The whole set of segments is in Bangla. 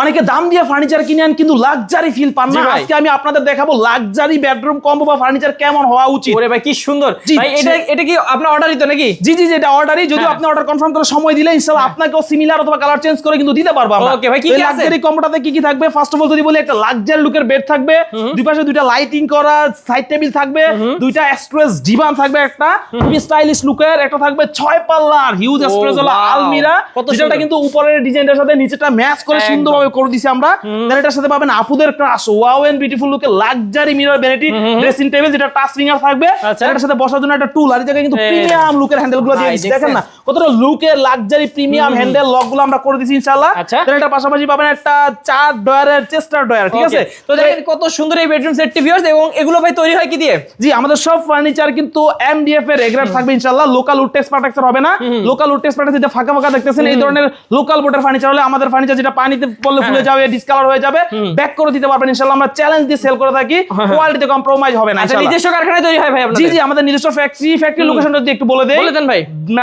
অনেকে দাম দিয়ে ফার্নিচার কিনেন কিন্তু লাক্সারি ফিল পান না। আজকে আমি আপনাদের দেখাবো লাক্সারি বেডরুম কম্বো বা ফার্নিচার কেমন হওয়া উচিত। ওরে ভাই কি সুন্দর ভাই, এটা কি আপনার অর্ডারই তো নাকি? জি জি, এটা অর্ডারই। যদি আপনি অর্ডার কনফার্ম করে সময় দিলে ইনশাআল্লাহ আপনাকেও সিমিলার অথবা কালার চেঞ্জ করে কিন্তু দিতে পারবো আমরা। ওকে ভাই, কি কি আছে লাক্সারি কম্বোটাতে কি কি থাকবে? ফার্স্ট অফ অল যদি বলি, একটা লাক্সারি লুকের বেড থাকবে, দুই পাশে দুইটা লাইটিং করা সাইড টেবিল থাকবে, দুইটা স্টোরেজ ডিভান থাকবে, একটা খুবই স্টাইলিশ লুকের, একটা থাকবে 6 পাল্লার হিউজ স্টোরেজ ওয়ালা আলমিরা, যেটা কিন্তু উপরের ডিজাইনটার সাথে নিচেটা ম্যাচ করে সুন্দরভাবে করে দিয়েছি আমরা। দেন এটার সাথে পাবেন আপুদের ক্রাশ ওয়াও এন্ড বিউটিফুল লুকের luxury mirror vanity dressing table, যেটা টাচ ফিঙ্গার থাকবে। এটার সাথে বসার জন্য একটা টুল, আর এই জায়গায় কিন্তু প্রিমিয়াম লুকের হ্যান্ডেলগুলো দিয়ে দিয়েছি। দেখেন না কতটা লুকের লাক্সারি প্রিমিয়াম হ্যান্ডেল লকগুলো আমরা করে দিয়েছি ইনশাআল্লাহ। দেন এটার পাশাপাশি পাবেন একটা 4 ডয়ারের চেস্টার ডয়ার, ঠিক আছে? তো দেখেন কত সুন্দর এই বেডরুম সেটটি ভিউয়ার্স, এবং এগুলো ভাই তৈরি হয় কি দিয়ে? জি, আমাদের সব ফার্নিচার কিন্তু এমডিএফ এর এগ্রেড থাকবে ইনশাআল্লাহ। লোকাল উড টেক্স প্রোটেক্টর হবে না। লোকাল উড টেক্স প্রোটেক্টর যেটা ফাঁকা ফাঁকা দেখতেছেন, এই ধরনের লোকাল বোর্ডের ফার্নিচার হলে আমাদের ফার্নিচার যেটা পানিতে পড়লে ফুলে যাবে, ডিসকালার হয়ে যাবে, ব্যাক করে দিতে পারবেন ইনশাআল্লাহ। আমরা চ্যালেঞ্জ দিয়ে সেল করে থাকি, কোয়ালিটিতে কম্প্রোমাইজ হবে না ইনশাআল্লাহ। নিজস্ব কারখানায় তৈরি হয় ভাই আপনাদের? জি জি, আমাদের নিজস্ব ফ্যাক্টরি লোকেশনটা যদি একটু বলে দেই। বলে দেন ভাই।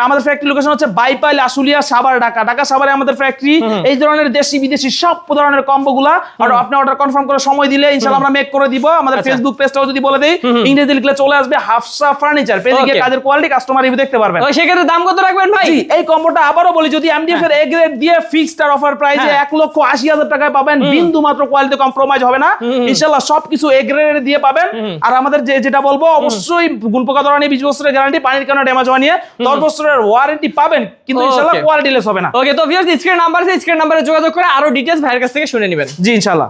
আমাদের ফ্যাক্টরি লোকেশন হচ্ছে বাইপাইল, আশুলিয়া, সাভার, ঢাকা। ঢাকা সাভারে আমাদের ফ্যাক্টরি। এই ধরনের দেশি বিদেশি সব ধরনের কম্বোগুলা আর আপনি অর্ডার কনফার্ম করে সময় দিলে ইনশাআল্লাহ আমরা মেক করে দিব। আমাদের ফেসবুক পেজটাও যদি বলে দেই, ইংরেজি লিখলে চলে আসবে হাফসা ফার্নিচার, পেজে গিয়ে কাজের কোয়ালিটি কাস্টমার রিভিউ দেখতে পারবেন। ওই সেক্ষেত্রে দাম কত রাখবেন ভাই? জি, এই কম্বোটা আবারও বলি, যদি এমডিএফ এর এ গ্রেড দিয়ে ফিক্সড আর অফার প্রাইসে 1,80,000 টাকায় পাবেন, বিন্দু মাত্র কোয়ালিটি কম্প্রোমাইজ হবে না ইনশাআল্লাহ। সবকিছু এ গ্রেড দিয়ে পাবেন। আর আমাদের যেটা বলবো, অবশ্যই গুণপোকা ধরনের 20 বছরের গ্যারান্টি, পানির কারণে ড্যামেজ হওয়া নিয়ে 10 বছরের ওয়ারেন্টি পাবেন, কিন্তু ইনশাআল্লাহ কোয়ালিটি লেস হবে না। ওকে, তো ভিউয়ার্স স্ক্রিন নাম্বার আছে, স্ক্রিন নাম্বারে যোগাযোগ করে আরো ডিটেইলস ভাইয়ের কাছ থেকে শুনে নেবেন। জি ইনশাআল্লাহ।